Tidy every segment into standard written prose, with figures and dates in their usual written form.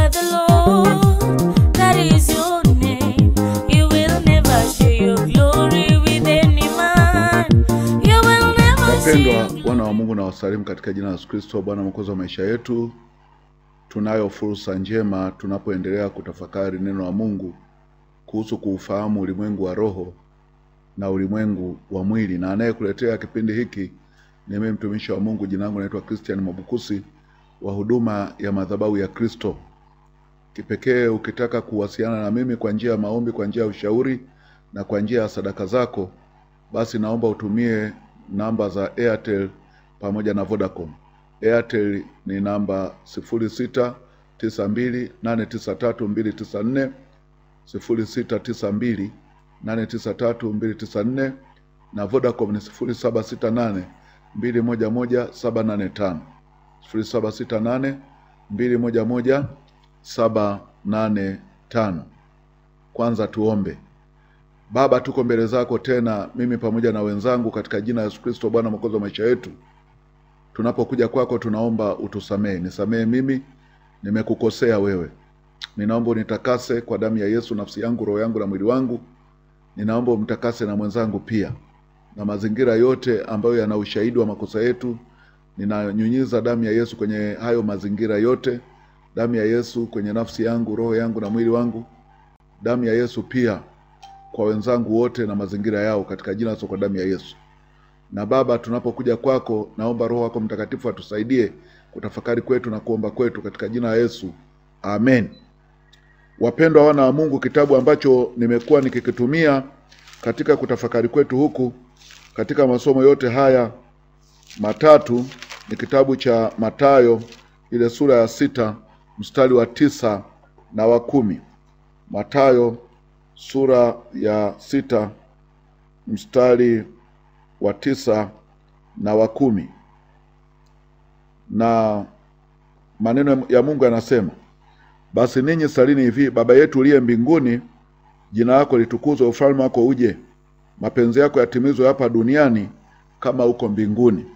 are the Lord, that is your name. You will never share your glory with any man. You will never Wapendwa wana wa Mungu, na wasalimu katika jina la Yesu Kristo, Bwana Mwokozi wa maisha yetu. Tunayo fursa njema tunapoendelea kutafakari neno la Mungu kuhusu kuufahamu ulimwengu wa roho na ulimwengu wa mwili. Na anayekuletea kipindi hiki ni mimi mtumishi wa Mungu, jina langu naitwa Christian Mwabukusi wa huduma ya madhabahu ya Kristo. Kipekee ukitaka kuwasiliana na mimi kwa njia ya maombi, kwa njia ya ushauri na kwa njia ya sadaka zako, basi naomba utumie namba za Airtel pamoja na Vodacom. Airtel ni namba 0692893294, 0692893294, na Vodacom ni 0768211785, 0768211785. Kwanza tuombe. Baba, tuko mbele zako tena, mimi pamoja na wenzangu, katika jina la Yesu Kristo, Bwana Mwokozi wa maisha yetu. Tunapokuja kwako tunaomba utusamee. Nisamee mimi, nimekukosea wewe. Ninaomba unitakase kwa damu ya Yesu nafsi yangu, roho yangu na mwili wangu. Ninaomba umtakase na mwenzangu pia. Na mazingira yote ambayo yana ushahidi wa makosa yetu, ninanyunyiza damu ya Yesu kwenye hayo mazingira yote. Damu ya Yesu kwenye nafsi yangu, roho yangu na mwili wangu. Damu ya Yesu pia kwa wenzangu wote na mazingira yao, katika jina la Yesu, kwa damu ya Yesu. Na Baba, tunapokuja kwako, naomba Roho wako Mtakatifu atusaidie kutafakari kwetu na kuomba kwetu, katika jina la Yesu. Amen. Wapendwa wana wa Mungu, kitabu ambacho nimekuwa nikikitumia katika kutafakari kwetu huku katika masomo yote haya matatu ni kitabu cha Mathayo, ile sura ya 6 mstari wa 9 na wa 10. Mathayo sura ya 6 mstari wa 9 na wa 10. Na maneno ya Mungu yanasema, basi ninyi salini hivi: Baba yetu uliye mbinguni, jina lako litukuzwe, ufalme wako uje, mapenzi yako yatimizwe hapa duniani kama huko mbinguni.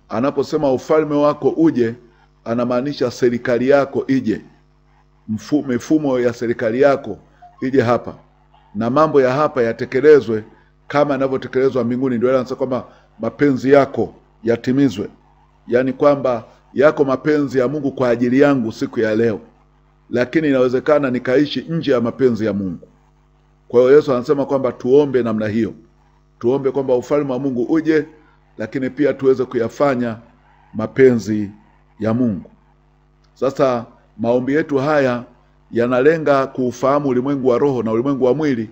Anaposema ufalme wako uje, anamaanisha serikali yako ije, mifumo ya serikali yako ije hapa, na mambo ya hapa yatekelezwe kama yanavyotekelezwa mbinguni. Ndio anasema kwamba mapenzi yako yatimizwe, yani kwamba yako mapenzi ya Mungu kwa ajili yangu siku ya leo, lakini inawezekana nikaishi nje ya mapenzi ya Mungu. Kwa hiyo Yesu anasema kwamba tuombe namna hiyo. Tuombe kwamba ufalme wa Mungu uje, lakini pia tuweze kuyafanya mapenzi ya Mungu. Sasa maombi yetu haya yanalenga kuufahamu ulimwengu wa roho na ulimwengu wa mwili,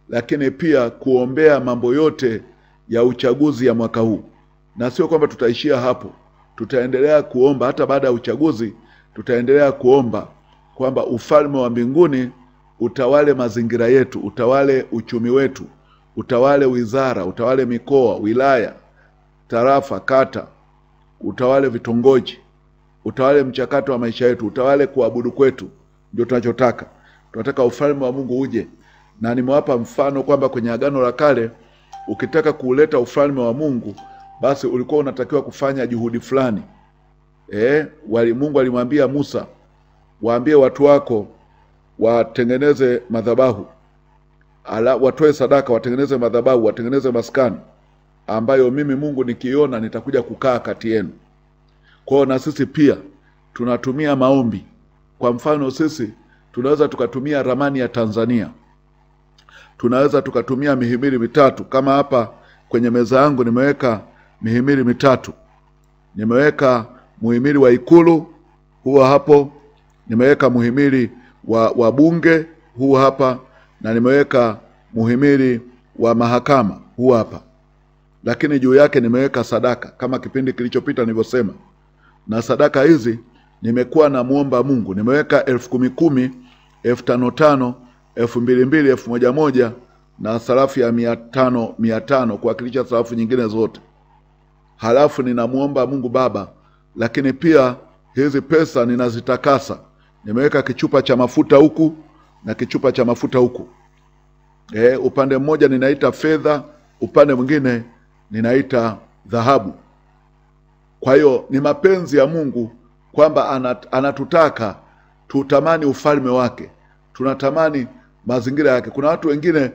lakini pia kuombea mambo yote ya uchaguzi ya mwaka huu. Na sio kwamba tutaishia hapo. Tutaendelea kuomba hata baada ya uchaguzi. Tutaendelea kuomba kwamba ufalme wa mbinguni utawale mazingira yetu, utawale uchumi wetu, utawale wizara, utawale mikoa, wilaya, tarafa, kata, utawale vitongoji, utawale mchakato wa maisha yetu, utawale kuabudu kwetu. Ndio tunachotaka. Tunataka ufalme wa Mungu uje. Na nimewapa mfano kwamba kwenye Agano la Kale, ukitaka kuleta ufalme wa Mungu, basi ulikuwa unatakiwa kufanya juhudi fulani. Mungu alimwambia Musa, waambie watu wako watengeneze madhabahu, watoe sadaka, watengeneze madhabahu, watengeneze maskani ambayo mimi Mungu nikiona nitakuja kukaa kati yenu. Kwa hiyo na sisi pia tunatumia maombi. Kwa mfano sisi tunaweza tukatumia ramani ya Tanzania. Tunaweza tukatumia mihimili mitatu. Kama hapa kwenye meza yangu nimeweka mihimili mitatu. Nimeweka muhimili wa Ikulu huwa hapo, nimeweka muhimili wa bunge huwa hapa, na nimeweka muhimili wa mahakama huwa hapa. Lakini juu yake nimeweka sadaka kama kipindi kilichopita nilivyosema. Na sadaka hizi nimekuwa na muomba Mungu. Nimeweka 10,010, 5,500, 2,200, 1,100 na sarafu ya 500 kuwakilisha sarafu nyingine zote. Halafu ninamuomba Mungu Baba, lakini pia hizi pesa ninazitakasa. Nimeweka kichupa cha mafuta huku na kichupa cha mafuta huku. Upande mmoja ninaita fedha, upande mwingine ninaita dhahabu. Kwa hiyo ni mapenzi ya Mungu kwamba anatutaka tutamani ufalme wake, tunatamani mazingira yake. Kuna watu wengine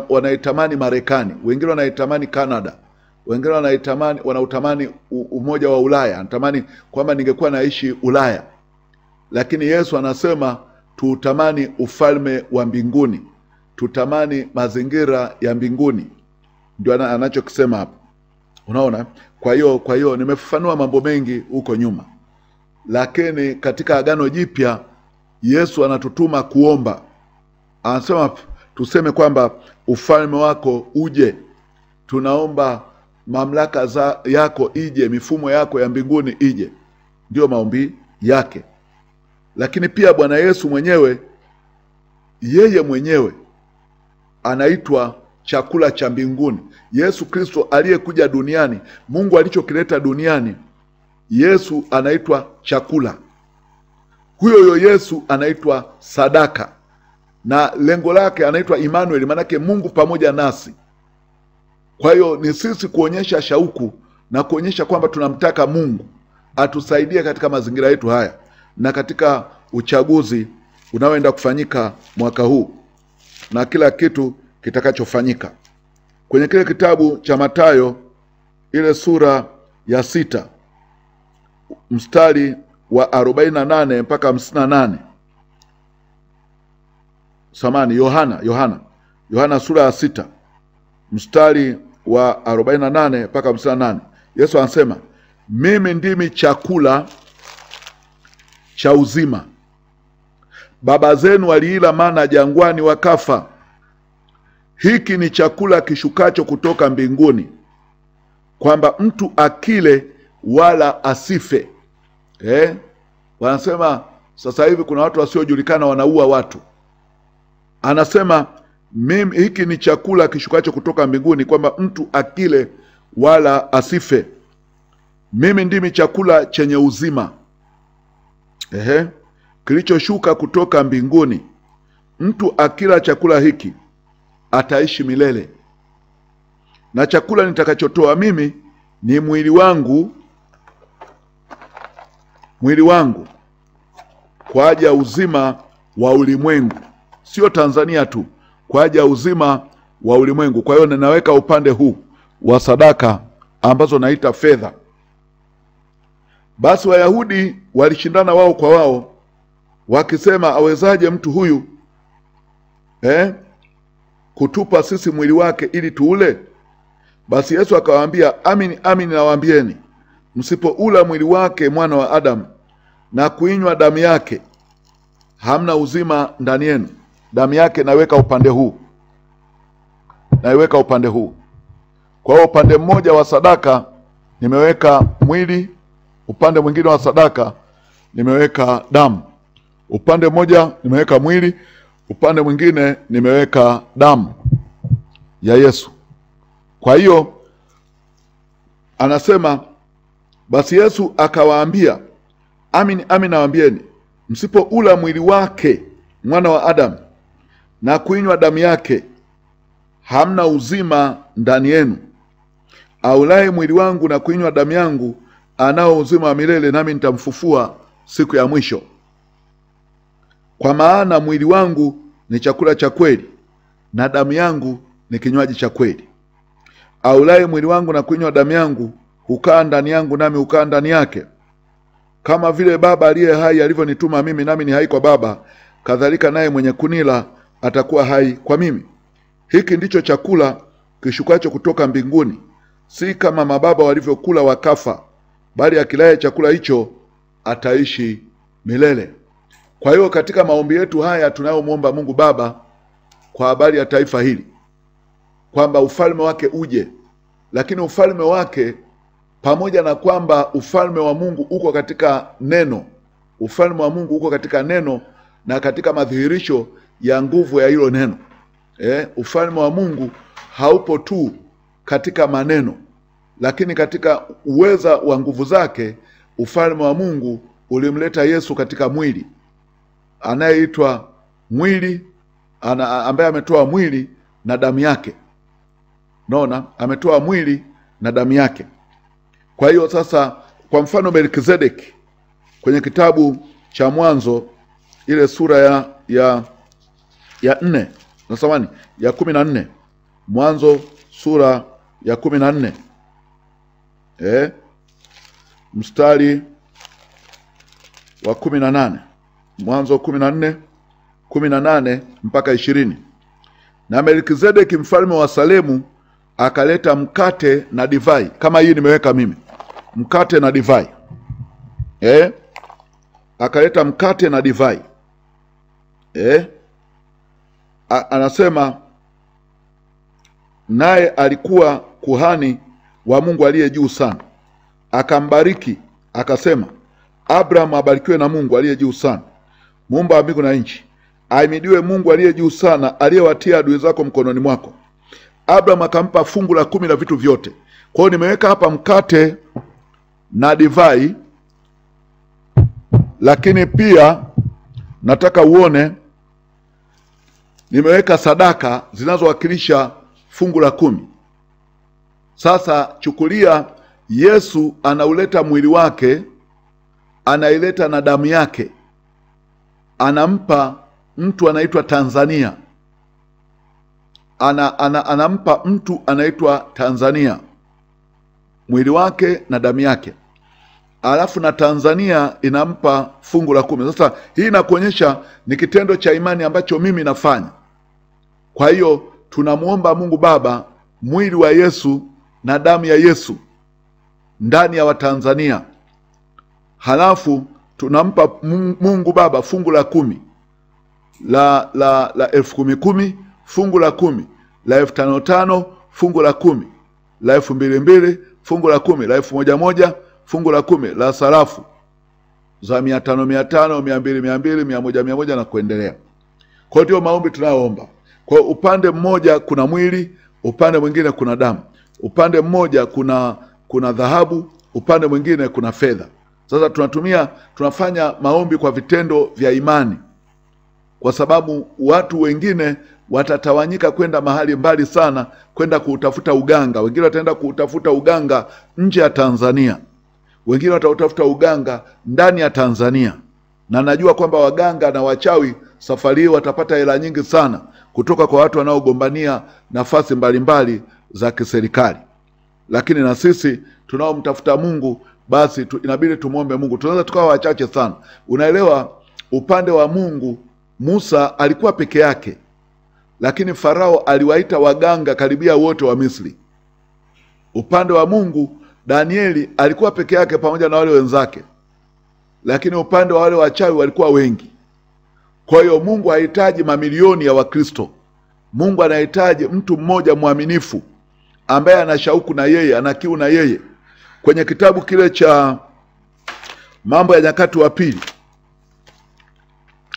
wanaitamani Marekani, wengine wanaitamani Canada, wengine wanautamani umoja wa Ulaya, anatamani kwamba ningekuwa naishi Ulaya. Lakini Yesu anasema tutamani ufalme wa mbinguni, tutamani mazingira ya mbinguni. Ndio anachokisema hapa. Unaona? Kwa hiyo nimefafanua mambo mengi huko nyuma. Lakini katika Agano Jipya Yesu anatutuma kuomba. Anasema tuseme kwamba ufalme wako uje. Tunaomba mamlaka yako ije, mifumo yako ya mbinguni ije. Ndio maombi yake. Lakini pia Bwana Yesu mwenyewe, yeye mwenyewe anaitwa chakula cha mbinguni. Yesu Kristo aliyekuja duniani, Mungu alichokileta duniani, Yesu anaitwa chakula. Huyo Yesu anaitwa sadaka. Na lengo lake anaitwa Emmanuel, manake Mungu pamoja nasi. Kwa hiyo ni sisi kuonyesha shauku na kuonyesha kwamba tunamtaka Mungu atusaidie katika mazingira yetu haya na katika uchaguzi unaoenda kufanyika mwaka huu na kila kitu kitakachofanyika. Kwenye kile kitabu cha Mathayo ile sura ya 6 mstari wa 48 mpaka 58. Samani, Yohana sura ya 6 mstari wa 48 mpaka 58. Yesu anasema, mimi ndimi chakula cha uzima. Baba zenu waliila mana jangwani wakafa. Hiki ni chakula kishukacho kutoka mbinguni, kwamba mtu akile wala asife. Wanasema sasa hivi kuna watu wasiojulikana wanaua watu. Anasema hiki ni chakula kishukacho kutoka mbinguni, kwamba mtu akile wala asife. Mimi ndimi chakula chenye uzima, kilichoshuka kutoka mbinguni. Mtu akila chakula hiki ataishi milele. Na chakula nitakachotoa mimi ni mwili wangu kwa ajili ya uzima wa ulimwengu. Sio Tanzania tu, kwa ajili ya uzima wa ulimwengu. Kwa hiyo ninaweka upande huu wa sadaka ambazo naita fedha. Basi Wayahudi walishindana wao kwa wao, wakisema, awezaje mtu huyu kutupa sisi mwili wake ili tuule? Basi Yesu akawaambia, amini amini nawaambieni, msipoula mwili wake mwana wa Adamu na kuinywa damu yake, hamna uzima ndani yenu. Damu yake naweka upande huu. Kwa hiyo upande mmoja wa sadaka nimeweka mwili, upande mwingine wa sadaka nimeweka damu. Upande mmoja nimeweka mwili, upande mwingine nimeweka damu ya Yesu. Kwa hiyo anasema, basi Yesu akawaambia, amini amini nawaambieni, msipoula mwili wake mwana wa Adamu na kuinywa damu yake, hamna uzima ndani yenu. Aulaye mwili wangu na kuinywa damu yangu anao uzima wa milele, nami nitamfufua siku ya mwisho. Kwa maana mwili wangu ni chakula cha kweli, na damu yangu ni kinywaji cha kweli. Aulaye mwili wangu na kuinywa damu yangu hukaa ndani yangu, nami hukaa ndani yake. Kama vile Baba aliye hai alivyonituma mimi, nami ni hai kwa Baba, kadhalika naye mwenye kunila atakuwa hai kwa mimi. Hiki ndicho chakula kishukacho kutoka mbinguni, si kama mababa walivyokula wakafa, bali akilaye chakula hicho ataishi milele. Kwa hiyo katika maombi yetu haya tunayomwomba Mungu Baba kwa habari ya taifa hili, kwamba ufalme wake uje, lakini ufalme wake, pamoja na kwamba ufalme wa Mungu uko katika neno, ufalme wa Mungu uko katika neno na katika madhihirisho ya nguvu ya hilo neno. Ufalme wa Mungu haupo tu katika maneno, lakini katika uweza wa nguvu zake. Ufalme wa Mungu ulimleta Yesu katika mwili, anayeitwa mwili, ambaye ametoa mwili na damu yake. Naona ametoa mwili na damu yake. Kwa hiyo sasa, kwa mfano Melkizedeki kwenye kitabu cha Mwanzo ile sura ya 4 na samani ya 14. Mwanzo sura ya 14 mstari wa 18. Mwanzo 14:18 mpaka 20. Na Melkizedeki mfalme wa Salemu akaleta mkate na divai, kama hii nimeweka mimi, mkate na divai. Akaleta mkate na divai. Anasema naye alikuwa kuhani wa Mungu aliye juu sana. Akambariki akasema, Abraham abarikiwe na Mungu aliye juu sana, muumba wa mbingu na nchi. Ahimidiwe Mungu aliye juu sana, aliyewatia adui zako mkononi mwako. Abraham akampa fungu la 10 la vitu vyote. Kwa hiyo nimeweka hapa mkate na divai, lakini pia nataka uone nimeweka sadaka zinazowakilisha fungu la 10. Sasa chukulia, Yesu anauleta mwili wake, anaileta na damu yake, anampa mtu anaitwa Tanzania. Anampa mtu anaitwa Tanzania mwili wake na damu yake, alafu na Tanzania inampa fungu la 10. Sasa hii inakuonyesha ni kitendo cha imani ambacho mimi nafanya. Kwa hiyo tunamuomba Mungu Baba mwili wa Yesu na damu ya Yesu ndani ya Watanzania, halafu tunampa Mungu Baba fungu la 10 la 10,000, fungu la 10 la 5,500, fungu la 10 la 2,200, fungu la 10 la 1,100, fungu la 10 la sarafu za 500, 200, 100, 100 na kuendelea. Kwa hiyo maombi tunayoomba, kwa upande mmoja kuna mwili, upande mwingine kuna damu, upande mmoja kuna dhahabu, upande mwingine kuna fedha. Sasa tunafanya maombi kwa vitendo vya imani, kwa sababu watu wengine watatawanyika kwenda mahali mbali sana kwenda kuutafuta uganga. Wengine wataenda kuutafuta uganga nje ya Tanzania, wengine watautafuta uganga ndani ya Tanzania. Na najua kwamba waganga na wachawi safari hii watapata hela nyingi sana kutoka kwa watu wanaogombania nafasi mbalimbali za kiserikali. Lakini na sisi tunaomtafuta Mungu, basi inabidi tumuombe Mungu. Tunaweza tukawa wachache sana. Unaelewa, upande wa Mungu Musa alikuwa peke yake, lakini Farao aliwaita waganga karibia wote wa Misri. Upande wa Mungu Danieli alikuwa peke yake pamoja na wale wenzake, lakini upande wa wale wachawi walikuwa wengi. Kwa hiyo Mungu hahitaji mamilioni ya Wakristo. Mungu anahitaji mtu mmoja mwaminifu ambaye ana shauku na yeye, ana kiu na yeye. Kwenye kitabu kile cha Mambo ya Nyakati wa Pili,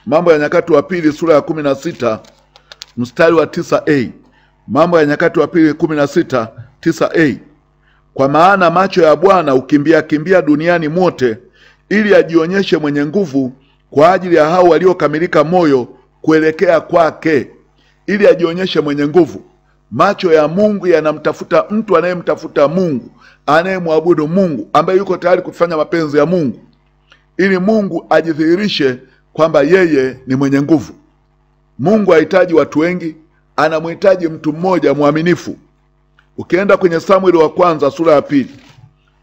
Mambo ya Nyakati wa Pili sura ya 16 mstari wa 9a. Mambo ya Nyakati wa Pili 16 9a. Kwa maana macho ya Bwana ukimbia duniani mote, ili ajionyeshe mwenye nguvu kwa ajili ya hao waliokamilika moyo kuelekea kwake. Ili ajionyeshe mwenye nguvu. Macho ya Mungu yanamtafuta mtu anayemtafuta Mungu, anayemwabudu Mungu, ambaye yuko tayari kufanya mapenzi ya Mungu, ili Mungu ajidhihirishe kwamba yeye ni mwenye nguvu. Mungu hahitaji watu wengi, anamhitaji mtu mmoja mwaminifu. Ukienda kwenye Samueli wa kwanza sura ya 2,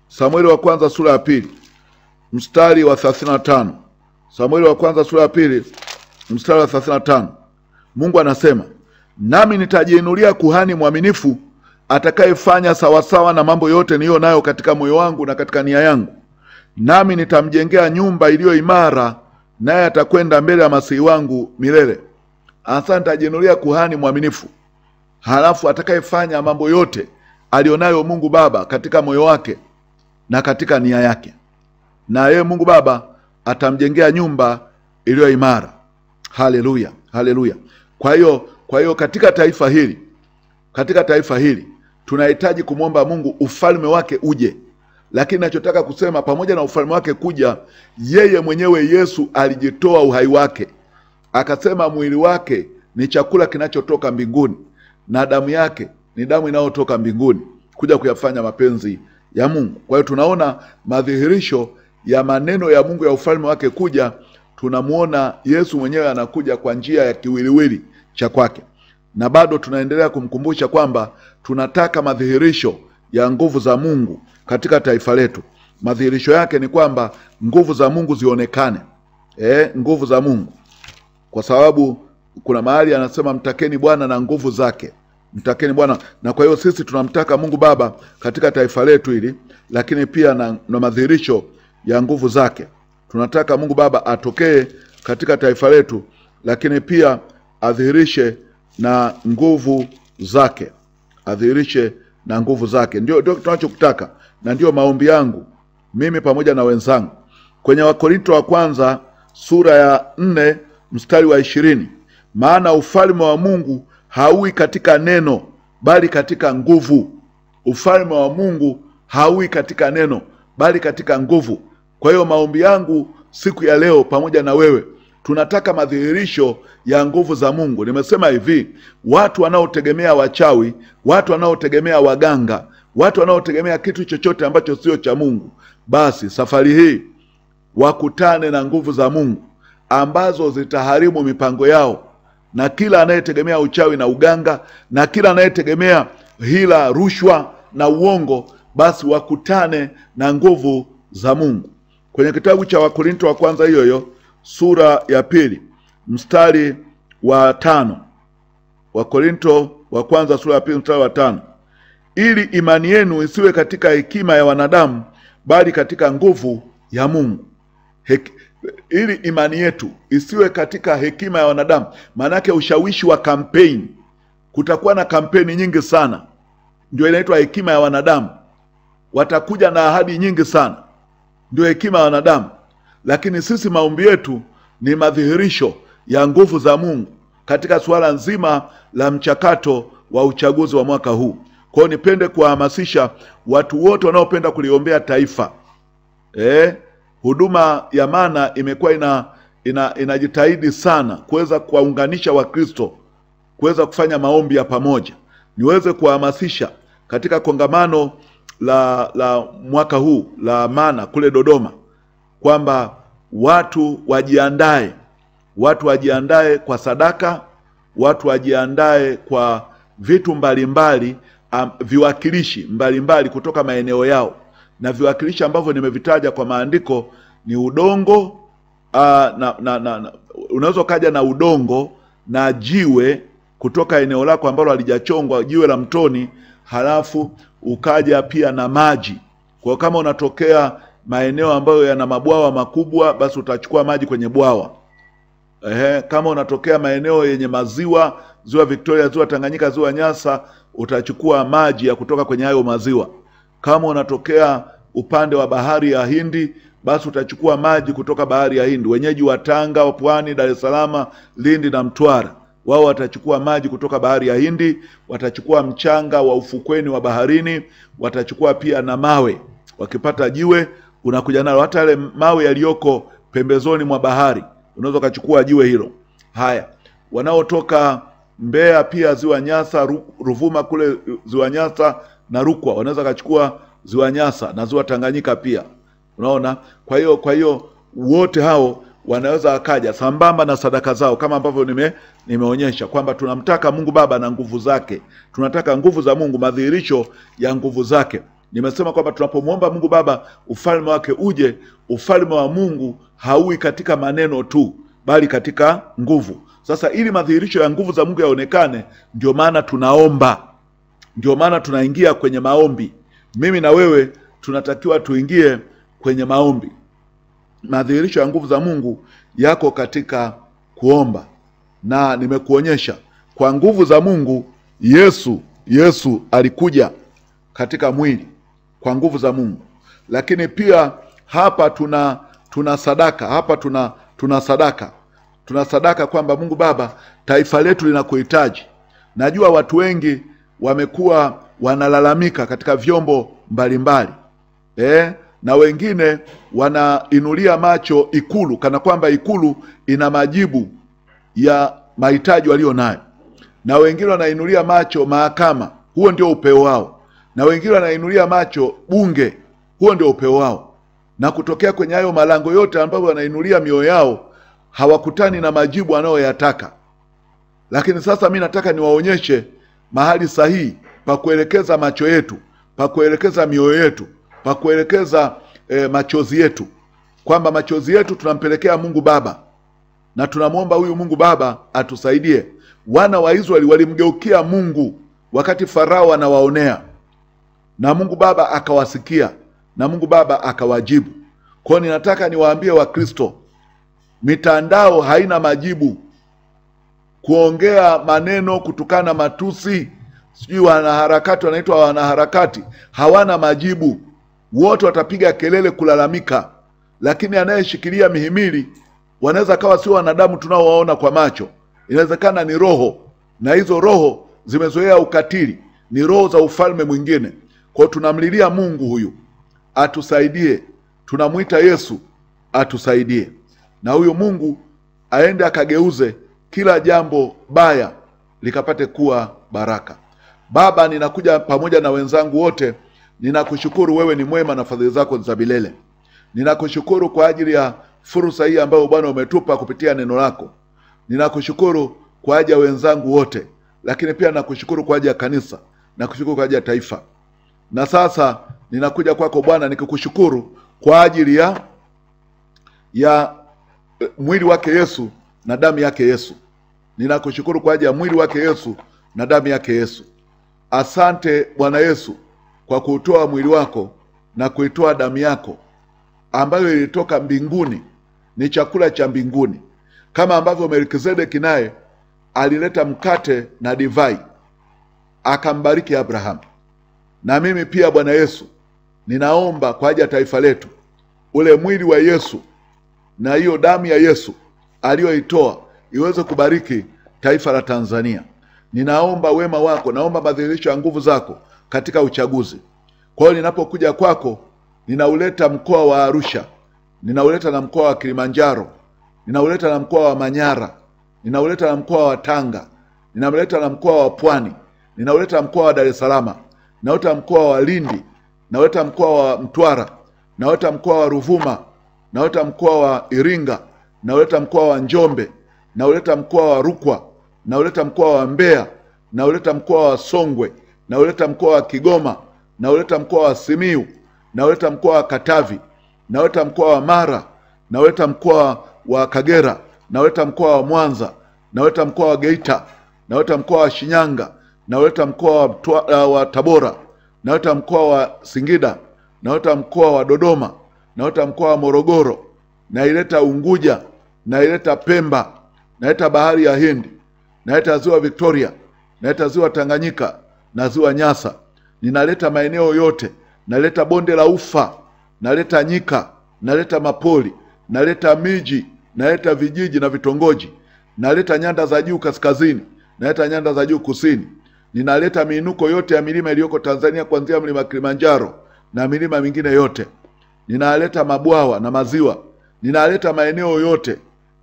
Samueli wa kwanza sura ya 2 mstari wa 35. Samueli wa kwanza sura ya 2 mstari wa 35. Mungu anasema, nami nitajiinulia kuhani mwaminifu atakayefanya sawasawa na mambo yote niliyo nayo katika moyo wangu na katika nia yangu. Nami nitamjengea nyumba iliyo imara, naye atakwenda mbele ya masihi wangu milele. Asa nitajiinulia kuhani mwaminifu, halafu atakayefanya mambo yote alionayo Mungu Baba katika moyo wake na katika nia yake. Na yeye Mungu Baba atamjengea nyumba iliyo imara. Haleluya, haleluya. Kwa hiyo katika taifa hili tunahitaji kumwomba Mungu ufalme wake uje. Lakini nachotaka kusema, pamoja na ufalme wake kuja, yeye mwenyewe Yesu alijitoa uhai wake. Akasema mwili wake ni chakula kinachotoka mbinguni na damu yake ni damu inayotoka mbinguni kuja kuyafanya mapenzi ya Mungu. Kwa hiyo tunaona madhihirisho ya maneno ya Mungu ya ufalme wake kuja tunamuona Yesu mwenyewe anakuja kwa njia ya kiwiliwili cha kwake. Na bado tunaendelea kumkumbusha kwamba tunataka madhihirisho ya nguvu za Mungu katika taifa letu. Madhihirisho yake ni kwamba nguvu za Mungu zionekane. Nguvu za Mungu. Kwa sababu kuna mahali anasema mtakeni Bwana na nguvu zake. Mtakeni Bwana. Na kwa hiyo sisi tunamtaka Mungu Baba katika taifa letu hili, lakini pia na madhihirisho ya nguvu zake. Tunataka Mungu Baba atokee katika taifa letu, lakini pia adhihirishe na nguvu zake. Adhihirishe na nguvu zake. Ndio tunachokutaka, na ndio maombi yangu mimi pamoja na wenzangu. Kwenye Wakorinto wa kwanza sura ya 4 mstari wa 20, maana ufalme wa Mungu haui katika neno bali katika nguvu. Ufalme wa Mungu haui katika neno bali katika nguvu. Kwa hiyo maombi yangu siku ya leo pamoja na wewe, tunataka madhihirisho ya nguvu za Mungu. Nimesema hivi, watu wanaotegemea wachawi, watu wanaotegemea waganga, watu wanaotegemea kitu chochote ambacho sio cha Mungu, basi safari hii wakutane na nguvu za Mungu ambazo zitaharimu mipango yao. Na kila anayetegemea uchawi na uganga, na kila anayetegemea hila, rushwa na uongo, basi wakutane na nguvu za Mungu. Kwenye kitabu cha Wakorinto wa kwanza hiyo sura ya 2 mstari wa 5. Wakorinto wa kwanza sura ya 2 mstari wa 5. Ili imani yenu isiwe katika hekima ya wanadamu bali katika nguvu ya Mungu. Ili imani yetu isiwe katika hekima ya wanadamu. Maanake ushawishi wa kampeni. Kutakuwa na kampeni nyingi sana. Ndio inaitwa hekima ya wanadamu. Watakuja na ahadi nyingi sana. Ndio hekima ya wanadamu. Lakini sisi maombi yetu ni madhihirisho ya nguvu za Mungu katika suala nzima la mchakato wa uchaguzi wa mwaka huu. Kwa hiyo nipende kuwahamasisha watu wote wanaopenda kuliombea taifa. Huduma ya Mana imekuwa inajitahidi sana kuweza kuwaunganisha Wakristo, kuweza kufanya maombi ya pamoja. Niweze kuwahamasisha katika kongamano la mwaka huu la Mana kule Dodoma, kwamba watu wajiandae kwa sadaka, watu wajiandae kwa vitu mbalimbali, viwakilishi mbalimbali kutoka maeneo yao. Na viwakilishi ambavyo nimevitaja kwa maandiko ni udongo, unaweza kaja na udongo na jiwe kutoka eneo lako ambalo halijachongwa, jiwe la mtoni, halafu ukaja pia na maji. Kwa kama unatokea maeneo ambayo yana mabwawa makubwa, basi utachukua maji kwenye bwawa. Kama unatokea maeneo yenye maziwa, ziwa Victoria, ziwa Tanganyika, ziwa Nyasa, utachukua maji ya kutoka kwenye hayo maziwa. Kama unatokea upande wa bahari ya Hindi, basi utachukua maji kutoka bahari ya Hindi. Wenyeji wa Tanga, wa Pwani, Dar es Salaam, Lindi na Mtwara, wao watachukua maji kutoka bahari ya Hindi, watachukua mchanga wa ufukweni wa baharini, watachukua pia na mawe. Wakipata jiwe unakuja nalo, hata yale mawe yaliyoko pembezoni mwa bahari unaweza kuchukua jiwe hilo. Haya, wanaotoka Mbeya pia ziwa Nyasa, Ruvuma kule ziwa Nyasa na Rukwa, wanaweza kuchukua ziwa Nyasa na ziwa Tanganyika pia. Unaona? Kwa hiyo wote hao wanaweza akaja sambamba na sadaka zao, kama ambavyo nimeonyesha kwamba tunamtaka Mungu Baba na nguvu zake. Tunataka nguvu za Mungu, madhihirisho ya nguvu zake. Nimesema kwamba tunapomwomba Mungu Baba ufalme wake uje, ufalme wa Mungu haui katika maneno tu bali katika nguvu. Sasa ili madhihirisho ya nguvu za Mungu yaonekane, ndio maana tunaomba. Ndio maana tunaingia kwenye maombi. Mimi na wewe tunatakiwa tuingie kwenye maombi. Madhihirisho ya nguvu za Mungu yako katika kuomba. Na nimekuonyesha kwa nguvu za Mungu Yesu alikuja katika mwili kwa nguvu za Mungu. Lakini pia hapa tuna sadaka. Hapa tuna sadaka. Tuna sadaka kwamba Mungu Baba, taifa letu linakuhitaji. Najua watu wengi wamekuwa wanalalamika katika vyombo mbalimbali. Na wengine wanainulia macho Ikulu, kana kwamba Ikulu ina majibu ya mahitaji walio nayo. Na wengine wanainulia macho mahakama, huo ndio upeo wao. Na wengine wanainulia macho bunge, huo ndio upeo wao. Na kutokea kwenye hayo malango yote ambayo wanainulia mioyo yao, hawakutani na majibu anayoyataka. Lakini sasa mimi nataka niwaonyeshe mahali sahihi pa kuelekeza macho yetu, pa kuelekeza mioyo yetu, pa kuelekeza machozi yetu, kwamba machozi yetu tunampelekea Mungu Baba na tunamwomba huyu Mungu Baba atusaidie. Wana wa Israeli walimgeukia Mungu wakati Farao anawaonea, na Mungu Baba akawasikia, na Mungu Baba akawajibu. Kwa hiyo ninataka niwaambie Wakristo, mitandao haina majibu. Kuongea maneno, kutukana, matusi, sijui wanaharakati wanaitwa wanaharakati, hawana majibu. Wote watapiga kelele kulalamika, lakini anayeshikilia mihimili wanaweza kawa sio wanadamu tunaowaona kwa macho. Inawezekana ni roho, na hizo roho zimezoea ukatili, ni roho za ufalme mwingine. Kwa tunamlilia Mungu huyu atusaidie, tunamuita Yesu atusaidie, na huyu Mungu aende akageuze kila jambo baya likapate kuwa baraka. Baba, ninakuja pamoja na wenzangu wote, ninakushukuru wewe ni mwema na fadhili zako za milele. Ninakushukuru kwa ajili ya fursa hii ambayo Bwana umetupa kupitia neno lako. Ninakushukuru kwa ajili ya wenzangu wote, lakini pia nakushukuru kwa ajili ya kanisa, nakushukuru kwa ajili ya taifa. Na sasa ninakuja kwako Bwana nikikushukuru kwa ajili ya mwili wake Yesu na damu yake Yesu. Ninakushukuru kwa ajili ya mwili wake Yesu na damu yake Yesu. Asante Bwana Yesu kwa kutoa mwili wako na kuitoa damu yako ambayo ilitoka mbinguni, ni chakula cha mbinguni. Kama ambavyo Melkizedeki naye alileta mkate na divai akambariki Abraham, na mimi pia Bwana Yesu ninaomba kwa ajili ya taifa letu, ule mwili wa Yesu na hiyo damu ya Yesu aliyoitoa iweze kubariki taifa la Tanzania. Ninaomba wema wako, naomba madhihirisho ya nguvu zako katika uchaguzi. Kwa hiyo ninapokuja kwako, ninauleta mkoa wa Arusha, ninauleta na mkoa wa Kilimanjaro, ninauleta na mkoa wa Manyara, ninauleta na mkoa wa Tanga, ninauleta na mkoa wa Pwani, ninauleta na mkoa wa Dar es Salaam, ninauleta mkoa wa Lindi, ninauleta mkoa wa Mtwara, ninauleta mkoa wa Ruvuma, ninauleta mkoa wa Iringa, ninauleta mkoa wa Njombe, ninauleta mkoa wa Rukwa, ninauleta mkoa wa Mbeya, ninauleta mkoa wa Songwe, ninauleta mkoa wa Kigoma, ninauleta mkoa wa Simiyu, ninauleta mkoa wa Katavi, ninauleta mkoa wa Mara, ninauleta mkoa wa Kagera, ninauleta mkoa wa Mwanza, ninauleta mkoa wa Geita, ninauleta mkoa wa Shinyanga, ninauleta mkoa wa Tabora, ninauleta mkoa wa Singida, ninauleta mkoa wa Dodoma, ninauleta mkoa wa Morogoro, naileta Unguja, naileta Pemba, naileta bahari ya Hindi, naileta ziwa Victoria, naileta ziwa Tanganyika na ziwa Nyasa. Ninaleta maeneo yote, naleta bonde la Ufa, naleta nyika, naleta mapoli, naleta miji, naleta vijiji na vitongoji, naleta nyanda za juu kaskazini, naleta nyanda za juu kusini. Ninaleta miinuko yote ya milima iliyoko Tanzania, kuanzia mlima Kilimanjaro na milima mingine yote. Ninaleta mabwawa na maziwa, ninaleta maeneo yote,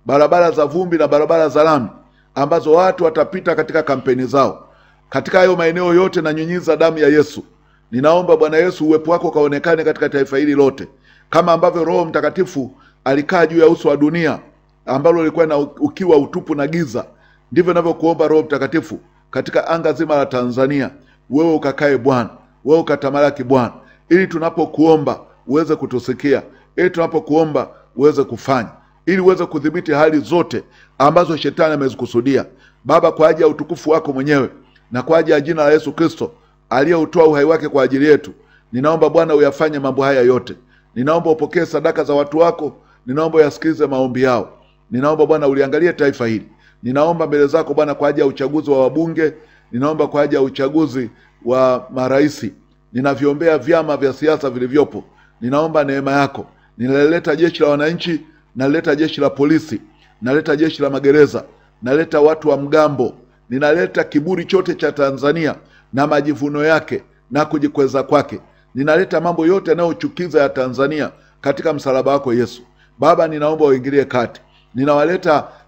barabara za vumbi na barabara za lami ambazo watu watapita katika kampeni zao. Katika hayo maeneo yote na nyunyiza damu ya Yesu. Ninaomba Bwana Yesu uwepo wako kaonekane katika taifa hili lote, kama ambavyo Roho Mtakatifu alikaa juu ya uso wa dunia ambalo lilikuwa na ukiwa, utupu na giza. Ndivyo ninavyokuomba Roho Mtakatifu katika anga zima la Tanzania, wewe ukakae Bwana, wewe ukatamalaki Bwana, ili tunapokuomba uweze kutusikia, ili tunapokuomba uweze kufanya, ili uweze kudhibiti hali zote ambazo shetani amezikusudia. Baba, kwa ajili ya utukufu wako mwenyewe na kwa ajili ya jina la Yesu Kristo aliyeutoa uhai wake kwa ajili yetu, ninaomba Bwana uyafanye mambo haya yote. Ninaomba upokee sadaka za watu wako, ninaomba uyasikilize maombi yao. Ninaomba Bwana uliangalie taifa hili. Ninaomba mbele zako Bwana kwa ajili ya uchaguzi wa wabunge, ninaomba kwa ajili ya uchaguzi wa maraisi, ninaviombea vyama vya siasa vilivyopo. Ninaomba neema yako. Ninaleta jeshi la wananchi, naleta jeshi la polisi, naleta jeshi la magereza, naleta watu wa mgambo, ninaleta kiburi chote cha Tanzania na majivuno yake na kujikweza kwake. Ninaleta mambo yote yanayochukiza ya Tanzania katika msalaba wako Yesu. Baba, ninaomba uingilie kati.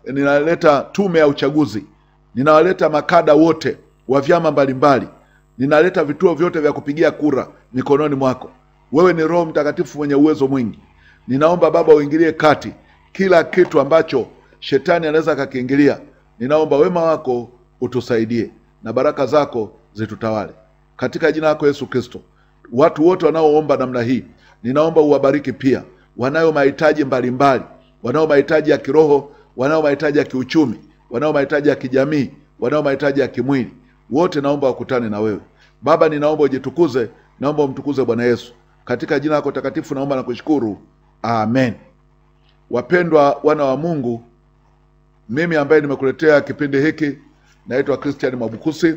Ninaleta tume ya uchaguzi, ninawaleta makada wote wa vyama mbalimbali, ninaleta vituo vyote vya kupigia kura mikononi mwako. Wewe ni Roho Mtakatifu mwenye uwezo mwingi. Ninaomba Baba uingilie kati kila kitu ambacho shetani anaweza akakiingilia. Ninaomba wema wako utusaidie na baraka zako zitutawale katika jina lako Yesu Kristo. Watu wote wanaoomba namna hii, ninaomba uwabariki pia. Wanayo mahitaji mbalimbali, wanao mahitaji ya kiroho, wanao mahitaji ya kiuchumi, wanao mahitaji ya kijamii, wanao mahitaji ya kimwili. Wote naomba wakutane na wewe. Baba, ninaomba ujitukuze, naomba umtukuze Bwana Yesu. Katika jina lako takatifu naomba na kushukuru. Amen. Wapendwa wana wa Mungu, mimi ambaye nimekuletea kipindi hiki naitwa Christian Mwabukusi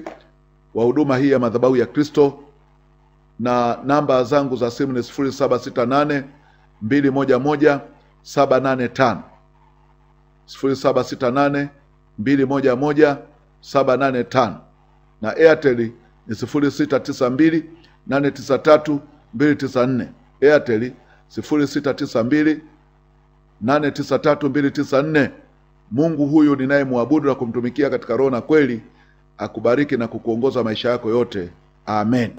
wa huduma hii ya madhabahu ya Kristo, na namba zangu za simu ni 0768 211 785, 0768 211 785, na Airtel ni 0692 893 294, Airtel 0692 893 294. Mungu huyu ninayemwabudu na kumtumikia katika roho na kweli akubariki na kukuongoza maisha yako yote. Amen.